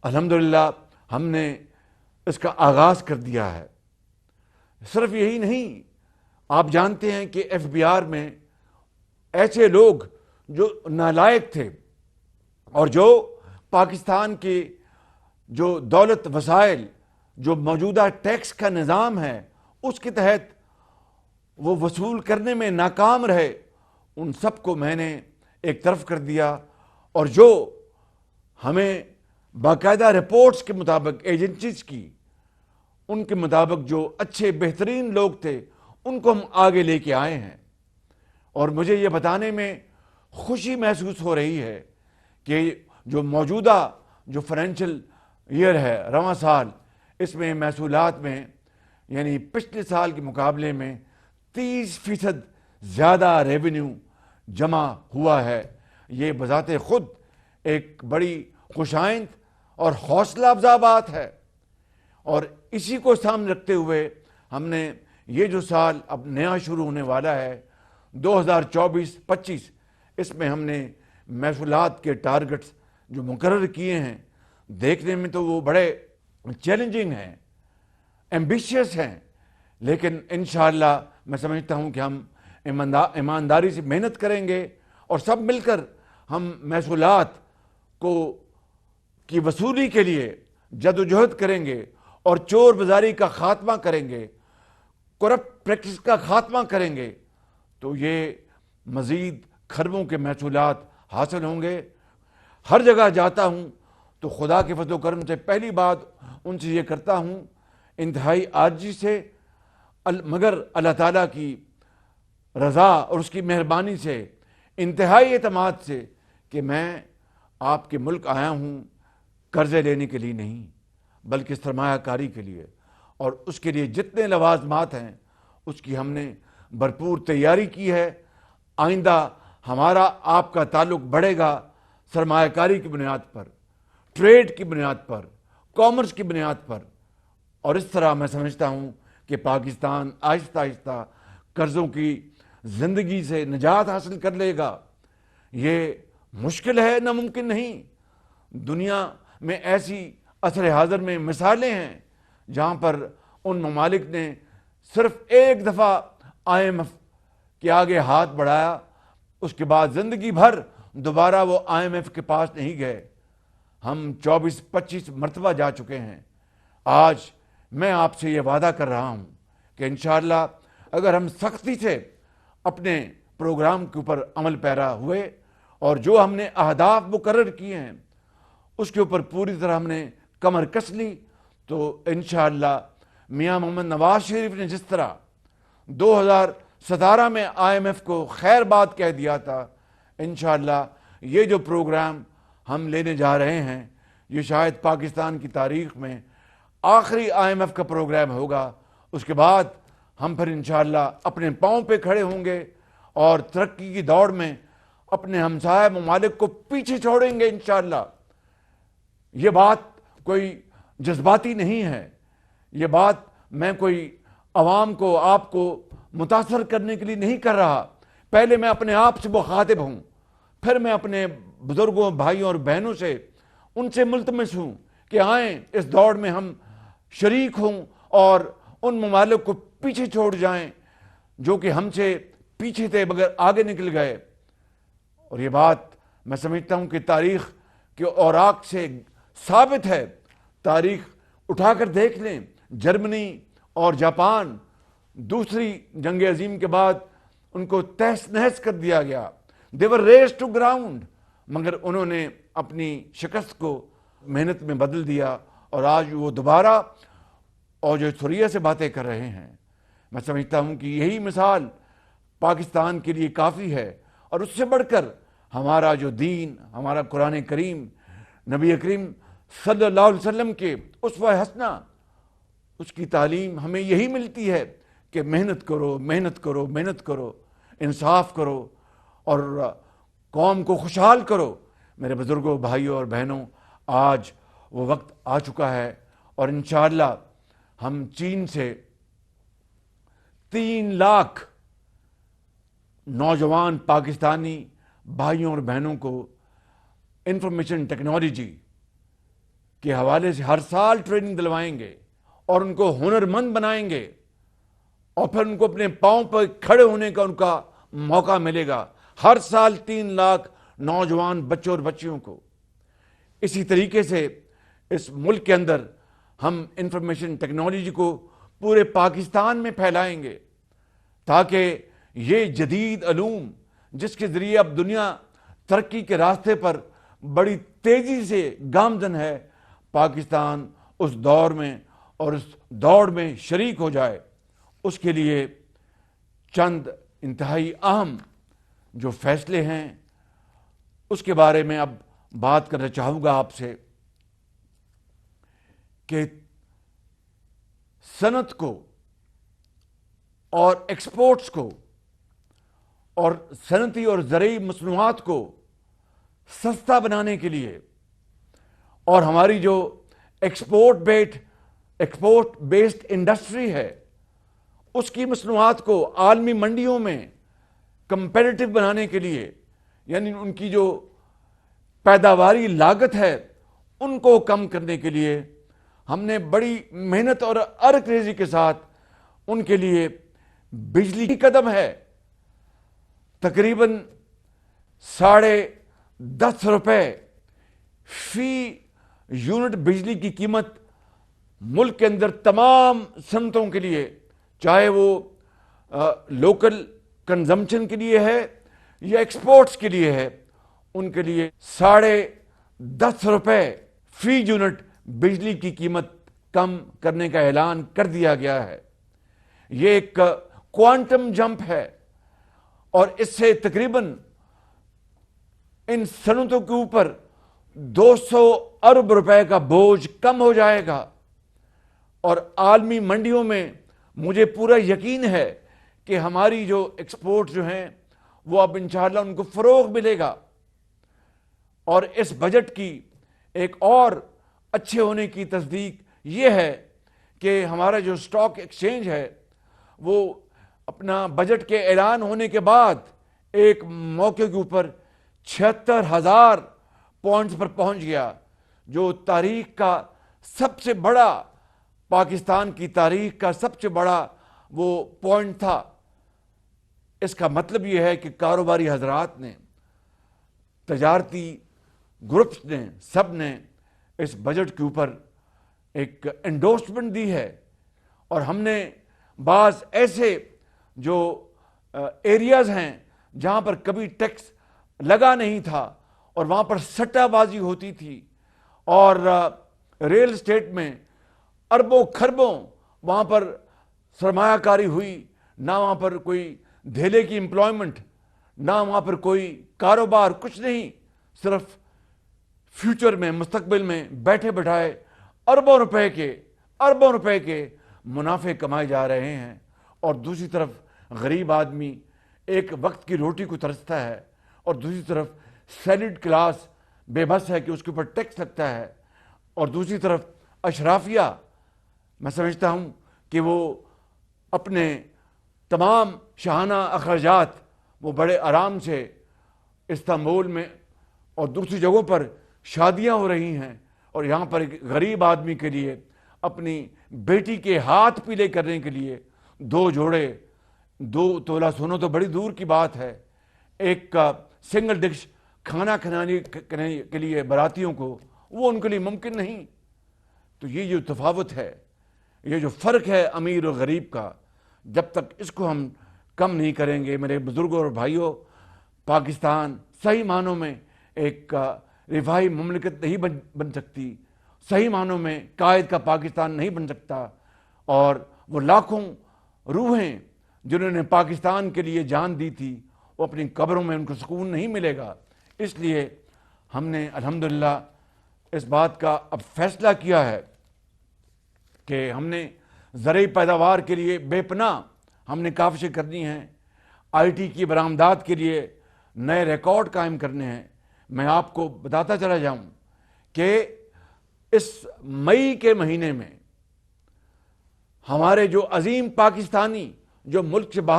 الحمدللہ ہم نے اس کا آغاز کر دیا ہے۔ صرف یہی نہیں، آپ جانتے ہیں کہ ایف بی آر میں ایسے لوگ جو نالائق تھے اور جو پاکستان کے جو دولت وسائل، جو موجودہ ٹیکس کا نظام ہے اس کے تحت وہ وصول کرنے میں ناکام رہے، ان سب کو میں نے ایک طرف کر دیا، اور جو ہمیں باقاعدہ رپورٹس کے مطابق ایجنسیز کی ان کے مطابق جو اچھے بہترین لوگ تھے ان کو ہم آگے لے کے آئے ہیں۔ اور مجھے یہ بتانے میں خوشی محسوس ہو رہی ہے کہ جو موجودہ جو فائنینشیل ایئر ہے، رواں سال، اس میں محصولات میں یعنی پچھلے سال کے مقابلے میں 30% زیادہ ریونیو جمع ہوا ہے۔ یہ بذات خود ایک بڑی خوشائند اور حوصلہ افزا بات ہے، اور اسی کو سامنے رکھتے ہوئے ہم نے یہ جو سال اب نیا شروع ہونے والا ہے 2024-25، اس میں ہم نے محصولات کے ٹارگٹس جو مقرر کیے ہیں، دیکھنے میں تو وہ بڑے چیلنجنگ ہیں، ایمبیشیس ہیں، لیکن انشاءاللہ میں سمجھتا ہوں کہ ہم ایمانداری سے محنت کریں گے اور سب مل کر ہم محصولات کی وصولی کے لیے جدوجہد کریں گے اور چور بازاری کا خاتمہ کریں گے، کرپٹ پریکٹس کا خاتمہ کریں گے، تو یہ مزید کھربوں کے محصولات حاصل ہوں گے۔ ہر جگہ جاتا ہوں تو خدا کے فضل و کرم سے پہلی بات ان سے یہ کرتا ہوں، انتہائی عاجزی سے، مگر اللہ تعالیٰ کی رضا اور اس کی مہربانی سے، انتہائی اعتماد سے، کہ میں آپ کے ملک آیا ہوں قرضے لینے کے لیے نہیں بلکہ سرمایہ کاری کے لیے، اور اس کے لیے جتنے لوازمات ہیں اس کی ہم نے بھرپور تیاری کی ہے۔ آئندہ ہمارا آپ کا تعلق بڑھے گا سرمایہ کاری کی بنیاد پر، ٹریڈ کی بنیاد پر، کامرس کی بنیاد پر، اور اس طرح میں سمجھتا ہوں کہ پاکستان آہستہ آہستہ قرضوں کی زندگی سے نجات حاصل کر لے گا۔ یہ مشکل ہے، ناممکن نہیں۔ دنیا میں ایسی عصر حاضر میں مثالیں ہیں جہاں پر ان ممالک نے صرف ایک دفعہ IMF کے آگے ہاتھ بڑھایا، اس کے بعد زندگی بھر دوبارہ وہ IMF کے پاس نہیں گئے۔ ہم 24-25 مرتبہ جا چکے ہیں۔ آج میں آپ سے یہ وعدہ کر رہا ہوں کہ انشاءاللہ اگر ہم سختی سے اپنے پروگرام کے اوپر عمل پیرا ہوئے اور جو ہم نے اہداف مقرر کیے ہیں اس کے اوپر پوری طرح ہم نے کمر کس لی، تو انشاءاللہ میاں محمد نواز شریف نے جس طرح 2017 میں IMF کو خیر بات کہہ دیا تھا، انشاءاللہ یہ جو پروگرام ہم لینے جا رہے ہیں یہ شاید پاکستان کی تاریخ میں آخری IMF کا پروگرام ہوگا۔ اس کے بعد ہم پھر انشاءاللہ اپنے پاؤں پہ کھڑے ہوں گے اور ترقی کی دوڑ میں اپنے ہمسایہ ممالک کو پیچھے چھوڑیں گے انشاءاللہ۔ یہ بات کوئی جذباتی نہیں ہے، یہ بات میں کوئی عوام کو، آپ کو متاثر کرنے کے لیے نہیں کر رہا۔ پہلے میں اپنے آپ سے مخاطب ہوں، پھر میں اپنے بزرگوں، بھائیوں اور بہنوں سے ان سے ملتمس ہوں کہ آئیں اس دوڑ میں ہم شریک ہوں اور ان ممالک کو پیچھے چھوڑ جائیں جو کہ ہم سے پیچھے تھے مگر آگے نکل گئے۔ اور یہ بات میں سمجھتا ہوں کہ تاریخ کے اوراق سے ثابت ہے۔ تاریخ اٹھا کر دیکھ لیں، جرمنی اور جاپان دوسری جنگ عظیم کے بعد ان کو تہس نہس کر دیا گیا، they were raised to ground، مگر انہوں نے اپنی شکست کو محنت میں بدل دیا اور آج وہ دوبارہ اور جو سوریا سے باتیں کر رہے ہیں۔ میں سمجھتا ہوں کہ یہی مثال پاکستان کے لیے کافی ہے، اور اس سے بڑھ کر ہمارا جو دین، ہمارا قرآن کریم، نبی کریم صلی اللہ علیہ وسلم کے اسوہ حسنہ، اس کی تعلیم ہمیں یہی ملتی ہے کہ محنت کرو، محنت کرو، محنت کرو، انصاف کرو اور قوم کو خوشحال کرو۔ میرے بزرگوں، بھائیوں اور بہنوں، آج وہ وقت آ چکا ہے، اور انشاءاللہ ہم چین سے 3 لاکھ نوجوان پاکستانی بھائیوں اور بہنوں کو انفارمیشن ٹیکنالوجی کے حوالے سے ہر سال ٹریننگ دلوائیں گے اور ان کو ہنرمند بنائیں گے اور پھر ان کو اپنے پاؤں پر کھڑے ہونے کا ان کا موقع ملے گا. ہر سال 3 لاکھ نوجوان بچوں اور بچیوں کو. اسی طریقے سے اس ملک کے اندر ہم انفارمیشن ٹیکنالوجی کو پورے پاکستان میں پھیلائیں گے تاکہ یہ جدید علوم جس کے ذریعے اب دنیا ترقی کے راستے پر بڑی تیزی سے گامزن ہے، پاکستان اس دور میں اور اس دوڑ میں شریک ہو جائے. اس کے لیے چند انتہائی اہم جو فیصلے ہیں اس کے بارے میں اب بات کرنا چاہوں گا آپ سے کہ صنعت کو اور ایکسپورٹس کو اور صنعتی اور زرعی مصنوعات کو سستا بنانے کے لیے اور ہماری جو ایکسپورٹ بیسڈ انڈسٹری ہے اس کی مصنوعات کو عالمی منڈیوں میں کمپیٹیٹو بنانے کے لیے، یعنی ان کی جو پیداواری لاگت ہے ان کو کم کرنے کے لیے ہم نے بڑی محنت اور ارک ریزی کے ساتھ ان کے لیے بجلی کی قدم ہے. تقریباً 10.5 روپے فی یونٹ بجلی کی قیمت ملک کے اندر تمام صنعتوں کے لیے، چاہے وہ لوکل کنزمپشن کے لیے ہے یا ایکسپورٹس کے لیے ہے، ان کے لیے 10.5 روپے فی یونٹ بجلی کی قیمت کم کرنے کا اعلان کر دیا گیا ہے. یہ ایک کوانٹم جمپ ہے اور اس سے تقریباً ان صنعتوں کے اوپر 200 ارب روپے کا بوجھ کم ہو جائے گا اور عالمی منڈیوں میں مجھے پورا یقین ہے کہ ہماری جو ایکسپورٹ جو ہیں وہ اب انشاءاللہ ان کو فروغ ملے گا. اور اس بجٹ کی ایک اور اچھے ہونے کی تصدیق یہ ہے کہ ہمارا جو سٹاک ایکسچینج ہے وہ اپنا بجٹ کے اعلان ہونے کے بعد ایک موقع کے اوپر 76,000 پوائنٹس پر پہنچ گیا، جو تاریخ کا سب سے بڑا، پاکستان کی تاریخ کا سب سے بڑا وہ پوائنٹ تھا. اس کا مطلب یہ ہے کہ کاروباری حضرات نے، تجارتی گروپس نے، سب نے اس بجٹ کے اوپر ایک انڈورسمنٹ دی ہے. اور ہم نے بعض ایسے جو ایریاز ہیں جہاں پر کبھی ٹیکس لگا نہیں تھا اور وہاں پر سٹہ بازی ہوتی تھی اور ریل اسٹیٹ میں اربوں کھربوں وہاں پر سرمایہ کاری ہوئی، نہ وہاں پر کوئی دھیلے کی امپلائمنٹ، نہ وہاں پر کوئی کاروبار، کچھ نہیں، صرف فیوچر میں، مستقبل میں بیٹھے بٹھائے اربوں روپے کے منافع کمائے جا رہے ہیں. اور دوسری طرف غریب آدمی ایک وقت کی روٹی کو ترستا ہے اور دوسری طرف سیلڈ کلاس بے بس ہے کہ اس کے اوپر ٹیکس لگتا ہے. اور دوسری طرف اشرافیہ، میں سمجھتا ہوں کہ وہ اپنے تمام شاہانہ اخراجات وہ بڑے آرام سے استنبول میں اور دوسری جگہوں پر شادیاں ہو رہی ہیں اور یہاں پر ایک غریب آدمی کے لیے اپنی بیٹی کے ہاتھ پیلے کرنے کے لیے 2 تولہ سونا تو بڑی دور کی بات ہے، ایک سنگل ڈش کھانا کھلانے کے لیے براتیوں کو، وہ ان کے لیے ممکن نہیں. تو یہ جو تفاوت ہے، یہ جو فرق ہے امیر اور غریب کا، جب تک اس کو ہم کم نہیں کریں گے میرے بزرگوں اور بھائیوں، پاکستان صحیح معنوں میں ایک رفاہی مملکت نہیں بن سکتی، صحیح معنوں میں قائد کا پاکستان نہیں بن سکتا. اور وہ لاکھوں روحیں جنہوں نے پاکستان کے لیے جان دی تھی، وہ اپنی قبروں میں ان کو سکون نہیں ملے گا. اس لیے ہم نے الحمدللہ اس بات کا اب فیصلہ کیا ہے کہ ہم نے زرعی پیداوار کے لیے بے پناہ ہم نے کاوشیں کرنی ہیں، آئی ٹی کی برآمدات کے لیے نئے ریکارڈ قائم کرنے ہیں. میں آپ کو بتاتا چلا جاؤں کہ اس مئی کے مہینے میں ہمارے جو عظیم پاکستانی جو ملک سے باہر